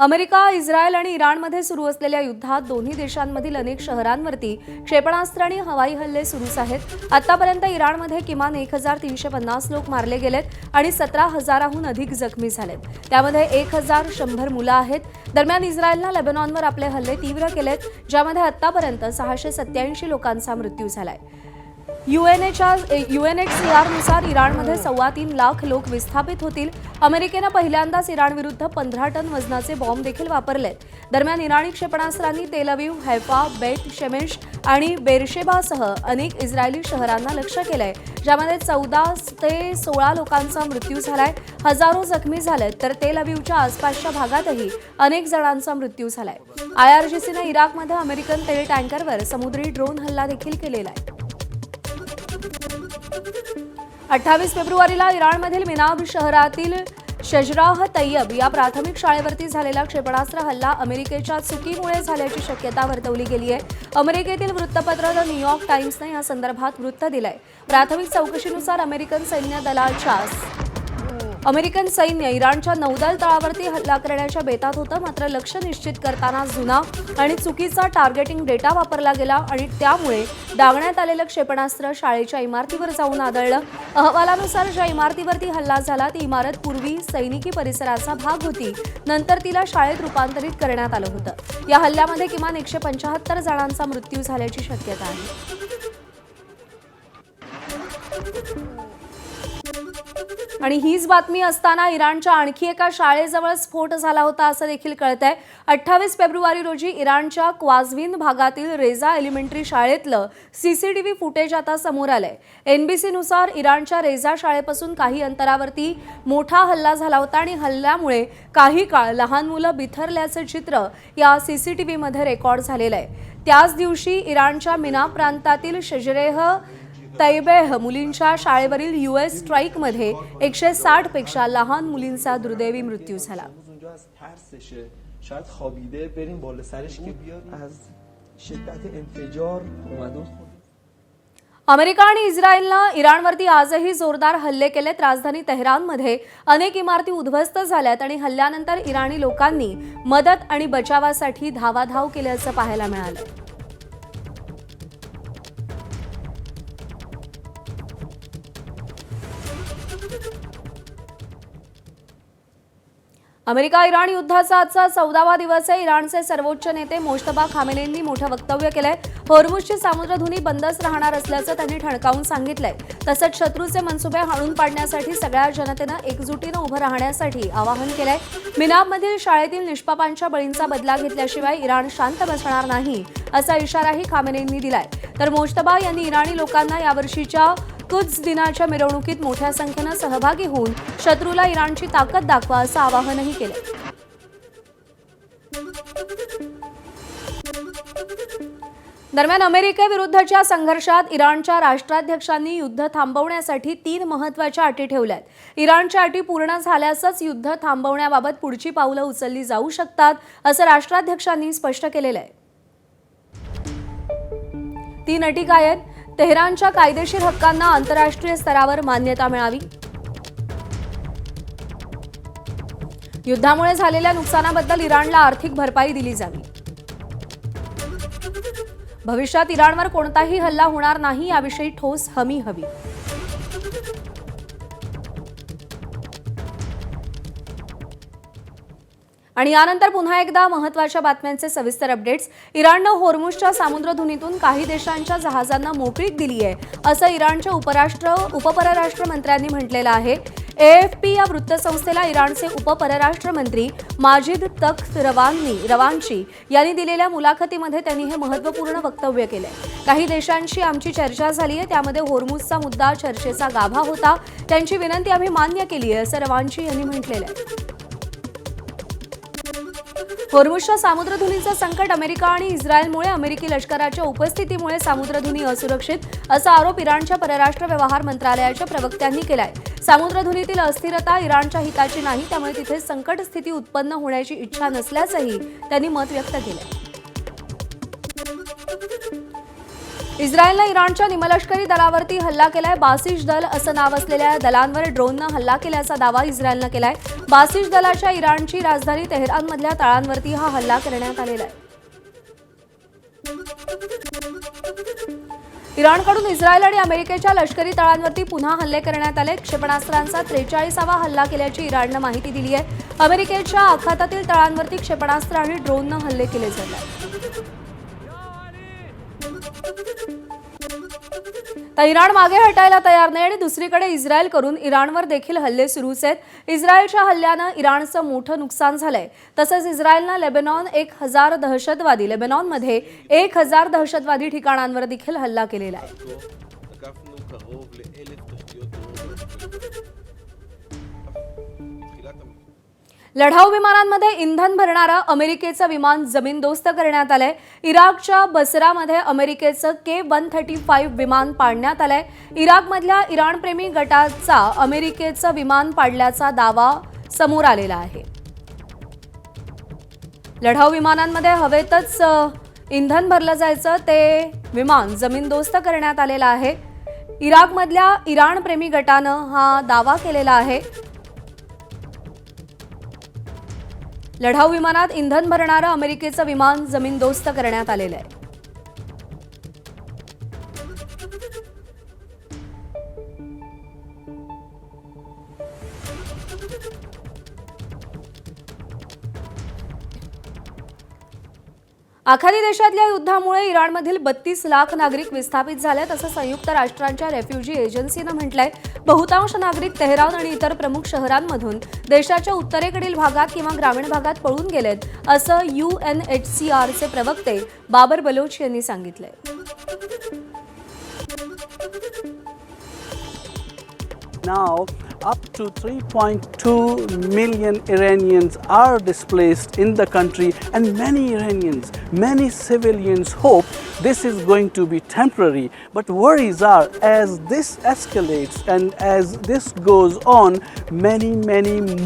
America, Israel आणि इराणमध्ये सुरू असलेल्या युद्धात दोन्ही देशांमधील अनेक शहरांवरती क्षेपणास्त्र आणि हवाई हल्ले सुरूच आहेत। आतापर्यंत इराणमध्ये किमान 1350 लोक मारले गेलेत आणि 17,000हून अधिक जखमी झालेत। त्यामध्ये 1100 मुलं आहेत। दरम्यान इस्रायलने लेबनॉनवर आपले हल्ले तीव्र केलेत, ज्यामध्ये आतापर्यंत 687 लोकांचा मृत्यू झालाय। UNHCR नुसार इराणमध्ये 3.25 लाख लोक विस्थापित होतील। अमेरिकेने पहिल्यांदाच इराणविरुद्ध 15 टन वजनाचे बॉम्ब देखील वापरलेत। दरम्यान इराणी क्षेपणास्त्रांनी तेल अवीव, हैफा, बेत शेमेश आणि बेरशेबासह अनेक इस्रायली शहरांना लक्ष्य केलंय, ज्यामध्ये 14 ते 16 लोकांचा मृत्यू झालाय। हजारो जखमी झालेत, तर तेल अवीवच्या आसपासच्या भागातही अनेक जणांचा मृत्यू झालाय। IRGCने इराकमध्ये अमेरिकन तेल टँकरवर समुद्री ड्रोन हल्ला देखील केलेला आहे। 28 फेब्रुवारीला इराणमधील मिनाब शहरातील शजराह तय्यब या प्राथमिक शाळेवरती झालेला क्षेपणास्त्र हल्ला अमेरिकेच्या चुकीमुळे झाल्याची शक्यता वर्तवली गेली आहे। अमेरिकेतील वृत्तपत्र द न्यूयॉर्क टाइम्सने या संदर्भात वृत्त दिलंय। प्राथमिक चौकशीनुसार अमेरिकन सैन्य इराणच्या नौदल तळावरती हल्ला करण्याच्या बेतात होतं, मात्र लक्ष्य निश्चित करताना जुना आणि चुकीचा टार्गेटिंग डेटा वापरला गेला आणि त्यामुळे डागण्यात आलेलं क्षेपणास्त्र शाळेच्या इमारतीवर जाऊन आदळलं। अहवालानुसार ज्या इमारतीवरती हल्ला झाला ती इमारत पूर्वी सैनिकी परिसराचा भाग होती, नंतर तिला शाळेत रूपांतरित करण्यात आलं होतं। या हल्ल्यामध्ये किमान 175 जणांचा मृत्यू झाल्याची शक्यता आहे। आणि हीच बातमी असताना इराणच्या आणखी एका शाळेजवळ स्फोट झाला होता असं देखील कळतंय। 28 फेब्रुवारी रोजी इराणच्या क्वाझविन भागातील रेजा एलिमेंटरी शाळेतलं CCTV फुटेज आता समोर आलंय। NBC नुसार इराणच्या रेजा शाळेपासून काही अंतरावरती मोठा हल्ला झाला होता आणि हल्ल्यामुळे काही काळ लहान मुलं बिथरल्याचं चित्र या CCTV मध्ये रेकॉर्ड झालेलं आहे। त्याच दिवशी इराणच्या मिना प्रांतातील शजरेह तैयबेह मुलींच्या शाळेवरील US स्ट्राईकमध्ये 160 पेक्षा लहान मुलींचा दुर्दैवी मृत्यू झाला। अमेरिका आणि इस्रायलने इराणवरती आजही जोरदार हल्ले केलेत। राजधानी तेहरानमध्ये अनेक इमारती उद्ध्वस्त झाल्यात आणि हल्ल्यानंतर इराणी लोकांनी मदत आणि बचावासाठी धावाधाव केल्याचं पाहायला मिळालं। अमेरिका इराण युद्धाचा आजचा 14वा दिवस आहे। इराणचे सर्वोच्च नेते मोज्तबा खामेनेंनी मोठं वक्तव्य केलंय। होर्मुझची सामुद्रधुनी बंदच राहणार असल्याचं त्यांनी ठणकावून सांगितलंय। तसंच शत्रूचे मनसुबे हाणून पाडण्यासाठी सगळ्या जनतेनं एकजुटीनं उभं राहण्यासाठी आवाहन केलंय। मिनाबमधील शाळेतील निष्पापांच्या बळींचा बदला घेतल्याशिवाय इराण शांत बसणार नाही असा इशाराही खामेनेंनी दिलाय। तर मोज्तबा यांनी इराणी लोकांना यावर्षीच्या कुद्स दिनाच्या मिरवणुकीत मोठ्या संख्येनं सहभागी होऊन शत्रूला इराणची ताकद दाखवा असं आवाहनही केलं। दरम्यान अमेरिकेविरुद्धच्या संघर्षात इराणच्या राष्ट्राध्यक्षांनी युद्ध थांबवण्यासाठी 3 महत्त्वाच्या अटी ठेवल्यात। इराणच्या अटी पूर्ण झाल्यासच युद्ध थांबवण्याबाबत पुढची पावलं उचलली जाऊ शकतात असं राष्ट्राध्यक्षांनी स्पष्ट केलेलं आहे। 3 अटी काय आहेत? तेहरानच्या कायदेशीर हक्कांना आंतरराष्ट्रीय स्तरावर मान्यता मिळावी, युद्धामुळे झालेल्या नुकसानाबद्दल इराणला आर्थिक भरपाई दिली जावी, भविष्यात इराणवर कोणताही हल्ला होणार नाही याविषयी ठोस हमी हवी। आणि यानंतर पुन्हा एकदा महत्त्वाच्या बातम्यांचे सविस्तर अपडेट्स। इराणनं होर्मुझच्या सामुद्रधुनीतून काही देशांच्या जहाजांना मोकळीक दिली आहे असं इराणच्या उपपरराष्ट्र मंत्र्यांनी म्हटलेलं आहे। AFP या वृत्तसंस्थेला इराणचे उपपरराष्ट्र मंत्री माजिद तख्त रवांची यांनी दिलेल्या मुलाखतीमध्ये त्यांनी हे महत्त्वपूर्ण वक्तव्य केलंय। काही देशांशी आमची चर्चा झाली आहे, त्यामध्ये होर्मुझचा मुद्दा चर्चेचा गाभा होता। त्यांची विनंती आम्ही मान्य केली आहे असं रवांची यांनी म्हटलेलं आहे। होर्मुझच्या सामुद्रधुनीचं संकट अमेरिका आणि इस्रायलमुळे अमेरिकी लष्कराच्या उपस्थितीमुळे सामुद्रधुनी असुरक्षित असा आरोप इराणच्या परराष्ट्र व्यवहार मंत्रालयाच्या प्रवक्त्यांनी केलाय। सामुद्रधुनीतील अस्थिरता इराणच्या हिताची नाही, त्यामुळे तिथे संकट स्थिती उत्पन्न होण्याची इच्छा नसल्याचंही त्यांनी मत व्यक्त केलंय। इस्रायलनं इराणच्या निमलष्करी दलावरती हल्ला केलाय. बासिश दल असं नाव असलेल्या दलांवर ड्रोननं हल्ला केल्याचा दावा इस्रायलनं केलाय. बासिश दलाच्या इराणची राजधानी तेहरानमधल्या तळांवरती हा हल्ला करण्यात आलेला आहे. इराणकडून इस्रायल आणि अमेरिकेच्या लष्करी तळांवरती पुन्हा हल्ले करण्यात आले. क्षेपणास्त्रांचा 43वा हल्ला केल्याची इराणनं माहिती दिली आहे. अमेरिकेच्या आखातातील तळांवरती क्षेपणास्त्र आणि ड्रोननं हल्ले केले जात आहेत. तर इराण मागे हटायला तयार नाही आणि दुसरीकडे इस्रायलकडून इराणवर देखील हल्ले सुरूच आहेत. इस्रायलच्या हल्ल्यानं इराणचं मोठं नुकसान झालंय. तसंच इस्रायलनं लेबनॉनमध्ये 1000 दहशतवादी ठिकाणांवर देखील हल्ला केलेला आहे. लढाऊ विमानांमध्ये इंधन भरणारं अमेरिकेचं विमान जमीनदोस्त करण्यात आलंय. इराकच्या बसरामध्ये अमेरिकेचं K-135 विमान पाडण्यात आलंय. इराकमधल्या इराणप्रेमी गटाचा अमेरिकेचं विमान पाडल्याचा दावा समोर आलेला आहे. लढाऊ विमानांमध्ये हवेतच इंधन भरलं जायचं ते विमान जमीनदोस्त करण्यात आलेलं आहे. इराकमधल्या इराणप्रेमी गटानं हा दावा केलेला आहे. लढाऊ विमानात इंधन भरणारं अमेरिकेचं विमान जमीनदोस्त करण्यात आलेलं आहे. आखाती देशातल्या युद्धामुळे इराणमधील 32 लाख नागरिक विस्थापित झालेत असं संयुक्त राष्ट्रांच्या रेफ्युजी एजन्सीनं म्हटलंय. बहुतांश नागरिक तेहरान आणि इतर प्रमुख शहरांमधून देशाच्या उत्तरेकडील भागात किंवा ग्रामीण भागात पळून गेलेत असं UNHCRचे प्रवक्ते बाबर बलोच यांनी सांगितलंय. Now, up to 3.2 million Iranians are displaced in the country, and many Iranians, many civilians hope this is going to be temporary. But worries are, as this escalates and as this goes on, many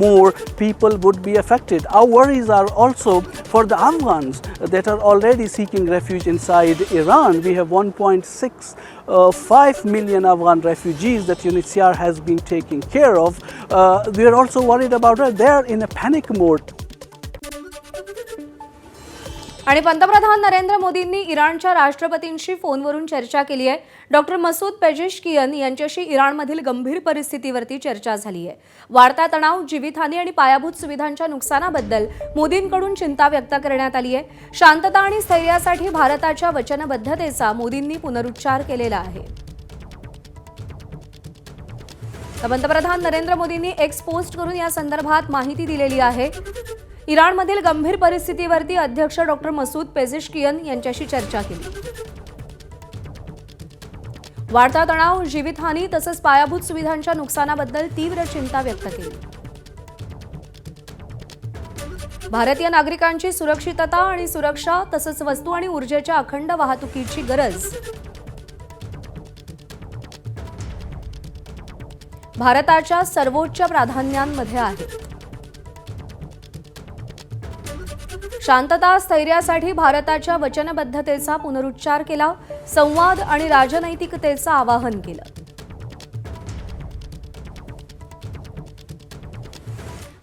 more people would be affected. Our worries are also for the Afghans that are already seeking refuge inside Iran. We have 1.65 million Afghan refugees that UNHCR has been taking care of. We are also worried about that. They are in a panic mode. आणि पंतप्रधान नरेंद्र मोदींनी इराणच्या राष्ट्रपतींशी फोनवरून चर्चा केली आहे. Doctor Masoud Pezeshkian यांच्याशी इराणमधील गंभीर परिस्थितीवरती चर्चा झाली आहे. वाढता तणाव, जीवितहानी आणि पायाभूत सुविधांच्या नुकसानाबद्दल मोदींकडून चिंता व्यक्त करण्यात आली आहे. शांतता आणि स्थैर्यासाठी भारताच्या वचनबद्धतेचा मोदींनी पुनरुच्चार केलेला आहे. पंतप्रधान नरेंद्र मोदींनी एक्स पोस्ट करून या संदर्भात माहिती दिलेली आहे. इराणमधील गंभीर परिस्थितीवरती अध्यक्ष डॉक्टर मसूद पेजेशकियन यांच्याशी चर्चा केली. वाढता तणाव, जीवितहानी तसंच पायाभूत सुविधांच्या नुकसानाबद्दल तीव्र चिंता व्यक्त केली. भारतीय नागरिकांची सुरक्षितता आणि सुरक्षा तसंच वस्तू आणि ऊर्जेच्या अखंड वाहतुकीची गरज भारताच्या सर्वोच्च प्राधान्यांमध्ये आहे. शांतता, स्थैर्यासाठी भारताच्या वचनबद्धतेचा पुनरुच्चार केला. संवाद आणि राजनैतिकतेचं आवाहन केलं.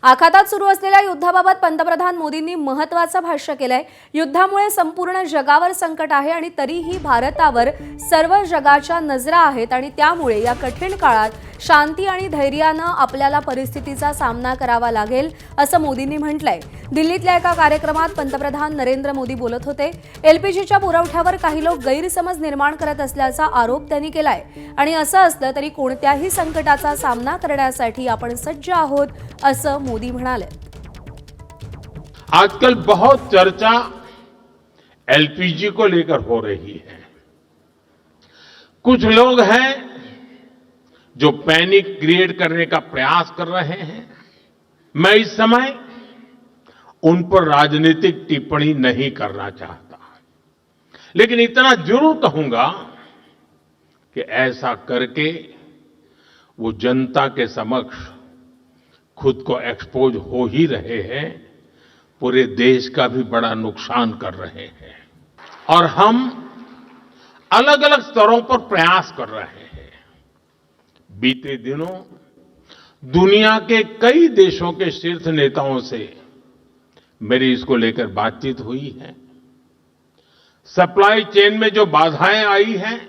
आखातात सुरू असलेल्या युद्धाबाबत पंतप्रधान मोदींनी महत्त्वाचं भाष्य केलंय. युद्धामुळे संपूर्ण जगावर संकट आहे आणि तरीही भारतावर सर्व जगाच्या नजरा आहेत आणि त्यामुळे या कठीण काळात शांती आणि धैर्यानं आपल्याला परिस्थितीचा सामना करावा लागेल असं मोदींनी म्हटलंय. दिल्लीतल्या एका कार्यक्रमात पंतप्रधान नरेंद्र मोदी बोलत होते. LPGच्या पुरवठ्यावर काही लोक गैरसमज निर्माण करत असल्याचा आरोप त्यांनी केलाय आणि असं असलं तरी कोणत्याही संकटाचा सामना करण्यासाठी आपण सज्ज आहोत असं मोदी म्हणाले. आजकल बहुत चर्चा LPG को लेकर हो रही है. कुछ लोग हैं जो पैनिक क्रिएट करने का प्रयास कर रहे हैं. मैं इस समय उन पर राजनीतिक टिप्पणी नहीं करना चाहता, लेकिन इतना जरूर कहूंगा कि ऐसा करके वो जनता के समक्ष खुद को एक्सपोज हो ही रहे हैं, पूरे देश का भी बड़ा नुकसान कर रहे हैं. और हम अलग अलग स्तरों पर प्रयास कर रहे हैं। बीते दिनों दुनिया के कई देशों के शीर्ष नेताओं से मेरी इसको लेकर बातचीत हुई है। सप्लाई चेन में जो बाधाएं आई हैं,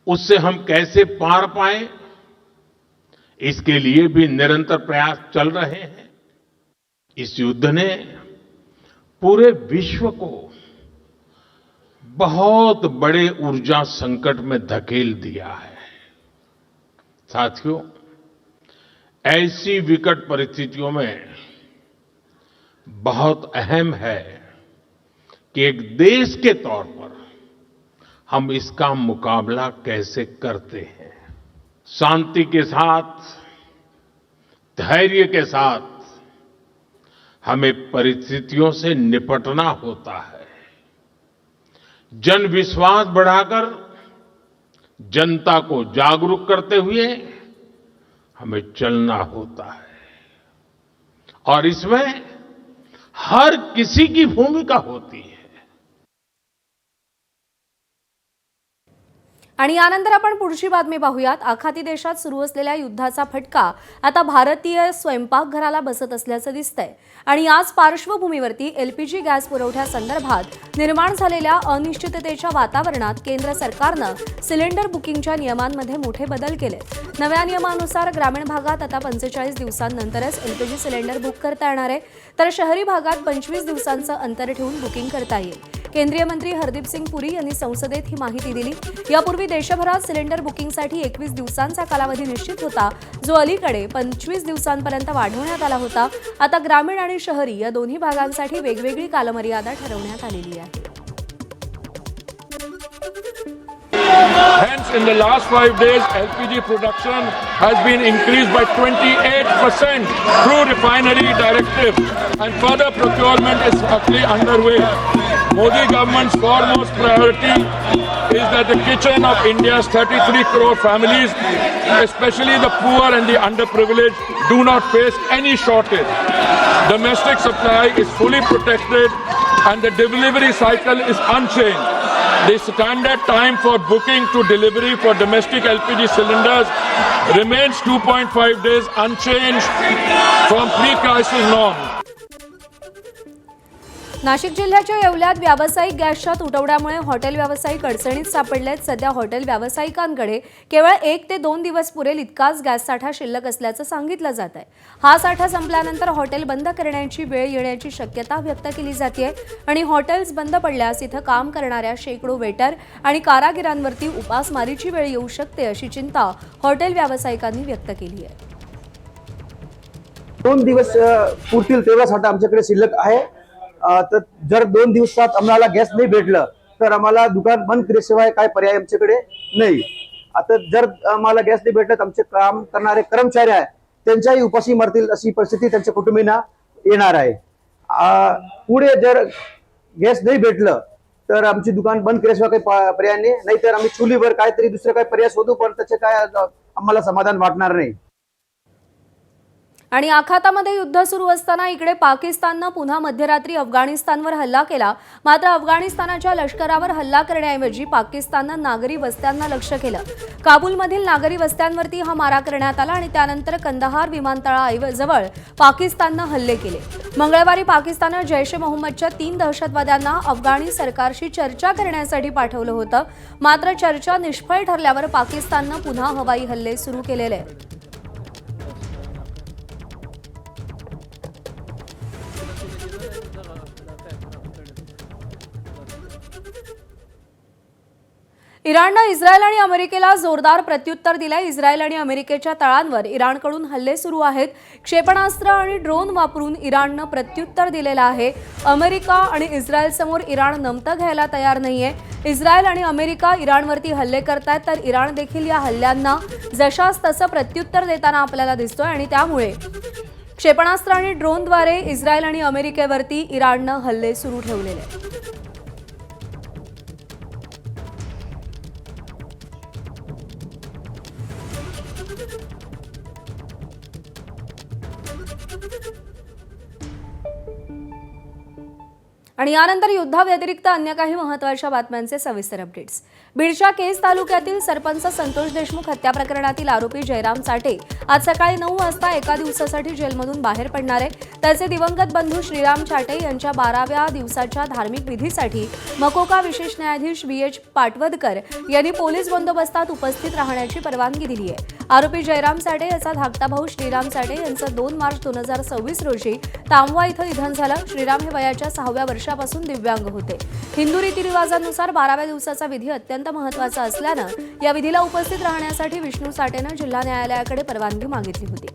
उससे हम कैसे पार पाएं, इसके लिए भी निरंतर प्रयास चल रहे हैं। इस युद्ध ने पूरे विश्व को बहुत बड़े ऊर्जा संकट में धकेल दिया है। साथियों, ऐसी विकट परिस्थितियों में बहुत अहम है कि एक देश के तौर पर हम इसका मुकाबला कैसे करते हैं। शांति के साथ, धैर्य के साथ हमें परिस्थितियों से निपटना होता है। जन विश्वास बढ़ाकर जनता को जागरूक करते हुए हमें चलना होता है और इसमें हर किसी की भूमिका होती है। आणि यानंतर आपण पुढची बातमी पाहूयात। आखाती देशात सुरू असलेल्या युद्धाचा फटका आता भारतीय स्वयंपाकघराला बसत असल्याचं दिसतंय आणि याच पार्श्वभूमीवरती एलपीजी गॅस पुरवठ्यासंदर्भात निर्माण झालेल्या अनिश्चिततेच्या वातावरणात केंद्र सरकारनं सिलेंडर बुकिंगच्या नियमांमध्ये मोठे बदल केले। नव्या नियमानुसार ग्रामीण भागात आता 45 दिवसांनंतरच एलपीजी सिलेंडर बुक करता येणार आहे, तर शहरी भागात 25 दिवसांचं अंतर ठेवून बुकिंग करता येईल। केंद्रीय मंत्री हरदीप सिंग पुरी यांनी संसदेत ही माहिती दिली। यापूर्वी देशभरात सिलेंडर बुकिंगसाठी 21 दिवसांचा कालावधी निश्चित होता, जो अलीकडे 25 दिवसांपर्यंत वाढवण्यात आला होता। आता ग्रामीण आणि शहरी या दोन्ही भागांसाठी वेगवेगळी कालमर्यादा ठरवण्यात आलेली आहे। Hence, in the last 5 days, LPG production has been increased by 28% through refinery directive, and further procurement is actually underway. Modi government's foremost priority is that the kitchen of India's 33 crore families, especially the poor and the underprivileged, do not face any shortage. Domestic supply is fully protected and the delivery cycle is unchanged. The standard time for booking to delivery for domestic LPG cylinders remains 2.5 days, unchanged from pre-crisis norms. Nashik जिल्ह्याच्या येवल्यात व्यावसायिक गॅसच्या तुटवड्यामुळे hotel व्यावसायिक अडचणीत सापडलेत। सध्या hotel व्यावसायिकांकडे केवळ 1 ते 2 दिवस पुरेल इतकाच गॅस साठा शिल्लक असल्याचं सांगितलं जात आहे। हा साठा संपल्यानंतर हॉटेल बंद करण्याची वेळ येण्याची शक्यता व्यक्त केली जाते आणि हॉटेल्स बंद पडल्यास इथं काम करणाऱ्या शेकडो वेटर आणि कारागिरांवरती उपासमारीची वेळ येऊ शकते, अशी चिंता हॉटेल व्यावसायिकांनी व्यक्त केली आहे। 2 दिवस पुरतील तेवढा साठा आमच्याकडे शिल्लक आहे। तर जर 2 दिवसात आम्हाला गॅस नाही भेटलं तर आम्हाला दुकान बंद केल्याशिवाय काय पर्याय आमच्याकडे नाही। आता जर आम्हाला गॅस नाही भेटलं तर आमचे काम करणारे कर्मचारी आहेत त्यांच्याही उपाशी मरतील अशी परिस्थिती त्यांच्या कुटुंबियांना येणार आहे। पुढे जर गॅस नाही भेटलं तर आमची दुकान बंद केल्याशिवाय काही पर्याय नाही, तर आम्ही चुलीवर काहीतरी दुसरं काही पर्याय शोधू, पण त्याचे काय आम्हाला समाधान वाटणार नाही। आणि आखातामध्ये युद्ध सुरू असताना इकडे पाकिस्ताननं पुन्हा मध्यरात्री अफगाणिस्तानवर हल्ला केला। मात्र अफगाणिस्तानाच्या लष्करावर हल्ला करण्याऐवजी पाकिस्ताननं नागरी वस्त्यांना लक्ष्य केलं। काबूलमधील नागरी वस्त्यांवरती हा मारा करण्यात आला आणि त्यानंतर कंदाहार विमानतळाजवळ पाकिस्ताननं हल्ले केले। मंगळवारी पाकिस्ताननं जैश ए मोहम्मदच्या 3 दहशतवाद्यांना अफगाणी सरकारशी चर्चा करण्यासाठी पाठवलं होतं। मात्र चर्चा निष्फळ ठरल्यावर पाकिस्ताननं पुन्हा हवाई हल्ले सुरू केलेले आहेत। इराणनं इस्रायल आणि अमेरिकेला जोरदार प्रत्युत्तर दिलंय। इस्रायल आणि अमेरिकेच्या तळांवर इराणकडून हल्ले सुरू आहेत। क्षेपणास्त्र आणि ड्रोन वापरून इराणनं प्रत्युत्तर दिलेलं आहे। अमेरिका आणि इस्रायल समोर इराण नमतं घ्यायला तयार नाहीये। इस्रायल आणि अमेरिका इराणवरती हल्ले करतायत, तर इराण देखील या हल्ल्यांना जशास तसं प्रत्युत्तर देताना आपल्याला दिसतोय आणि त्यामुळे क्षेपणास्त्र आणि ड्रोनद्वारे इस्रायल आणि अमेरिकेवरती इराणनं हल्ले सुरू ठेवलेले आहेत। आणि यानंतर युद्धाव्यतिरिक्त अन्य काही महत्त्वाच्या बातम्यांचे सविस्तर अपडेट्स। बीडच्या केज तालुक्यातील सरपंच संतोष देशमुख हत्या प्रकरणातील आरोपी जयराम चाटे आज सकाळी 9 वाजता एका दिवसासाठी जेलमधून बाहेर पडणार आहे। त्याचे दिवंगत बंधू श्रीराम चाटे यांच्या 12व्या दिवसाच्या धार्मिक विधीसाठी मकोका विशेष न्यायाधीश VH पाटवदकर यांनी पोलीस बंदोबस्तात उपस्थित राहण्याची परवानगी दिली आहे। आरोपी जयराम चाटे याचा धाकटा भाऊ श्रीराम चाटे यांचं 2 मार्च 2026 रोजी तांबवा इथं निधन झालं। श्रीराम हे वयाच्या 6व्या वर्षापासून दिव्यांग होते। हिंदू रीतिरिवाजानुसार 12व्या दिवसाचा विधी अत्यंत महत्त्वाचा असल्यानं या विधीला उपस्थित राहण्यासाठी विष्णू चाटेनं जिल्हा न्यायालयाकडे परवानगी मागितली होती।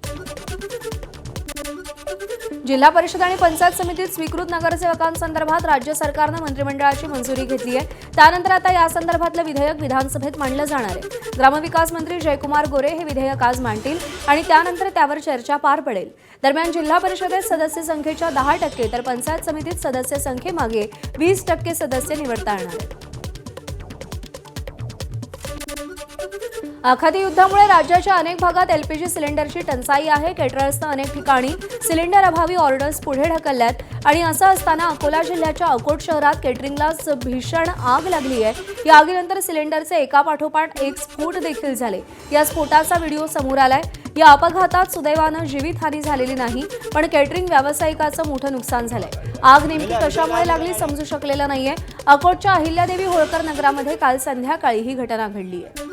जिल्हा परिषद आणि पंचायत समितीत स्वीकृत नगरसेवकांसंदर्भात राज्य सरकारनं मंत्रिमंडळाची मंजुरी घेतली आहे। त्यानंतर आता या संदर्भातलं विधेयक विधानसभेत मांडलं जाणार आहे। ग्रामविकास मंत्री जयकुमार गोरे हे विधेयक आज मांडतील आणि त्यानंतर त्यावर चर्चा पार पडेल। दरम्यान जिल्हा परिषदेत सदस्य संख्येच्या 10% तर पंचायत समितीत सदस्य संख्येमागे 20% सदस्य निवडता येणार आहेत। आखाती युद्धामुळे राज्याच्या अनेक भागात LPG सिलेंडरची टंचाई आहे। केटरर्सनं अनेक ठिकाणी सिलेंडर अभावी ऑर्डर्स पुढे ढकलल्यात आणि असं असताना अकोला जिल्ह्याच्या अकोट शहरात केटरिंगला भीषण आग लागली आहे। या आगीनंतर सिलेंडरचे एकापाठोपाठ एक स्फोट देखील झाले। या स्फोटाचा व्हिडिओ समोर आलाय। या अपघातात सुदैवानं जीवितहानी झालेली नाही, पण केटरिंग व्यावसायिकाचं मोठं नुकसान झालंय। आग नेमकी कशामुळे लागली समजू शकलेलं नाहीये। अकोटच्या अहिल्यादेवी होळकर नगरामध्ये काल संध्याकाळी ही घटना घडली आहे।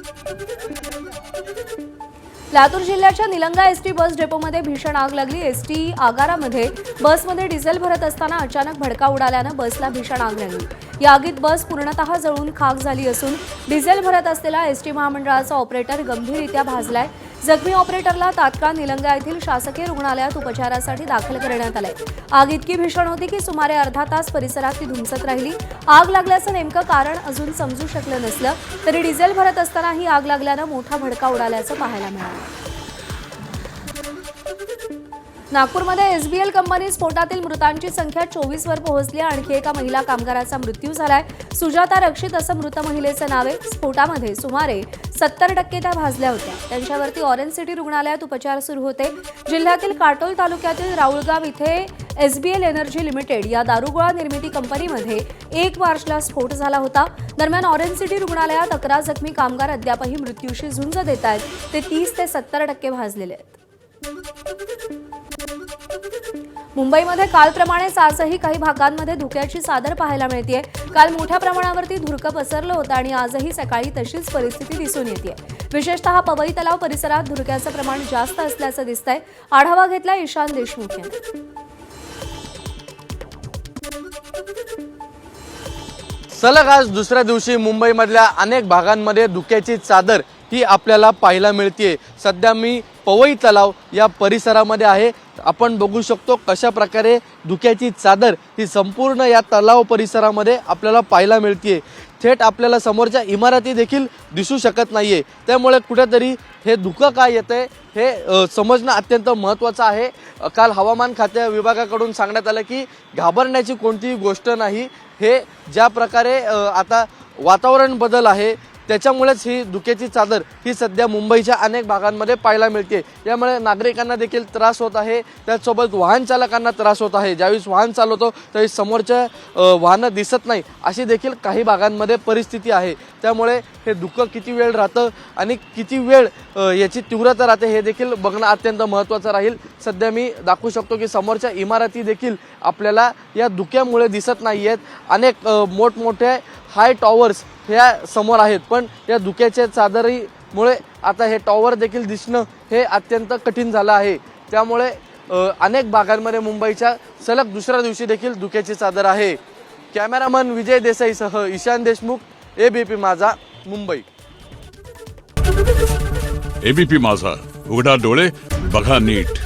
लातूर जिल्ह्याच्या निलंगा एसटी बस डेपोमध्ये भीषण आग लागली। एसटी आगारामध्ये बसमध्ये डिझेल भरत असताना अचानक भडका उडाल्यानं बसला भीषण आग लागली। या आगीत बस पूर्णतः जळून खाक झाली असून डिझेल भरत असलेला एसटी महामंडळाचा ऑपरेटर गंभीररित्या भाजलाय। जखमी ऑपरेटरला तात्काळ निलंगा येथील शासकीय रुग्णालयात उपचारासाठी दाखल करण्यात आलंय। आग इतकी भीषण होती की सुमारे अर्धा तास परिसरात ती धुमसत राहिली। आग लागल्याचं नेमकं कारण अजून समजू शकलं नसलं तरी डिझेल भरत असताना ही आग लागल्यानं मोठा भडका उडाल्याचं पाहायला मिळालं। नागपूरमध्ये SBL कंपनी स्फोटातील मृतांची संख्या 24 वर पोहोचली। आणखी एका महिला कामगाराचा मृत्यू झालाय। सुजाता रक्षित असं मृत महिलेचं नाव आहे। स्फोटामध्ये सुमारे 70% त्या भाजल्या होत्या। त्यांच्यावरती ऑरेंज सिटी रुग्णालयात उपचार सुरू होते। जिल्ह्यातील काटोल तालुक्यातील राऊळगाव इथे SBL एनर्जी लिमिटेड या दारुगोळा निर्मिती कंपनीमध्ये 1 मार्चला स्फोट झाला होता। दरम्यान ऑरेंज सिटी रुग्णालयात 11 जखमी कामगार अद्यापही मृत्यूशी झुंज देत आहेत। ते 30 ते 70% भाजलेले आहेत। मुंबईमध्ये कालप्रमाणेच आजही काही भागांमध्ये धुक्याची चादर पाहायला मिळतेय। काल मोठ्या प्रमाणावरती धुरकं पसरलं होतं आणि आजही सकाळी तशीच परिस्थिती दिसून येते। विशेषतः पवई तलाव परिसरात धुरक्याचं प्रमाण जास्त असल्याचं दिसतंय। आढावा घेतला ईशान देशमुख यांनी। सलग आज दुसऱ्या दिवशी मुंबईमधल्या अनेक भागांमध्ये धुक्याची चादर ही आपल्याला पाहायला मिळते। सध्या मी पवई तलाव या परिसरामध्ये आहे। आपण बघू शकतो कशा प्रकारे धुक्याची चादर ही संपूर्ण या तलाव परिसरामध्ये आपल्याला पाहायला मिळते। थेट आपल्याला समोरच्या इमारती देखील दिसू शकत नाहीये। त्यामुळे कुठेतरी हे धुकं काय येतंय हे समजणं अत्यंत महत्त्वाचं आहे। काल हवामान खात्या विभागाकडून सांगण्यात आलं की घाबरण्याची कोणतीही गोष्ट नाही। हे ज्या प्रकारे आता वातावरण बदल आहे त्याच्यामुळेच ही धुक्याची चादर ही सध्या मुंबईच्या अनेक भागांमध्ये पाहायला मिळते। यामुळे नागरिकांना देखील त्रास होत आहे, त्याचसोबत वाहन चालकांना त्रास होत आहे। ज्यावेळेस वाहन चालवतो त्यावेळी समोरच्या वाहनं दिसत नाही अशी देखील काही भागांमध्ये परिस्थिती आहे। त्यामुळे हे धुकं किती वेळ राहतं आणि किती वेळ याची तीव्रता राहते हे देखील बघणं अत्यंत महत्त्वाचं राहील। सध्या मी दाखवू शकतो की समोरच्या इमारती देखील आपल्याला या धुक्यामुळे दिसत नाही आहेत। अनेक मोठमोठे हाय टॉवर्स ह्या समोर आहेत, पण या धुक्याच्या चादरीमुळे आता हे टॉवर देखील दिसणं हे अत्यंत कठीण झालं आहे। त्यामुळे अनेक भागांमध्ये मुंबईच्या सलग दुसऱ्या दिवशी देखील धुक्याची चादर आहे। कॅमेरामन विजय देसाईसह ईशान देशमुख, ABP माझा, मुंबई। ABP माझा, उघडा डोळे बघा नीट।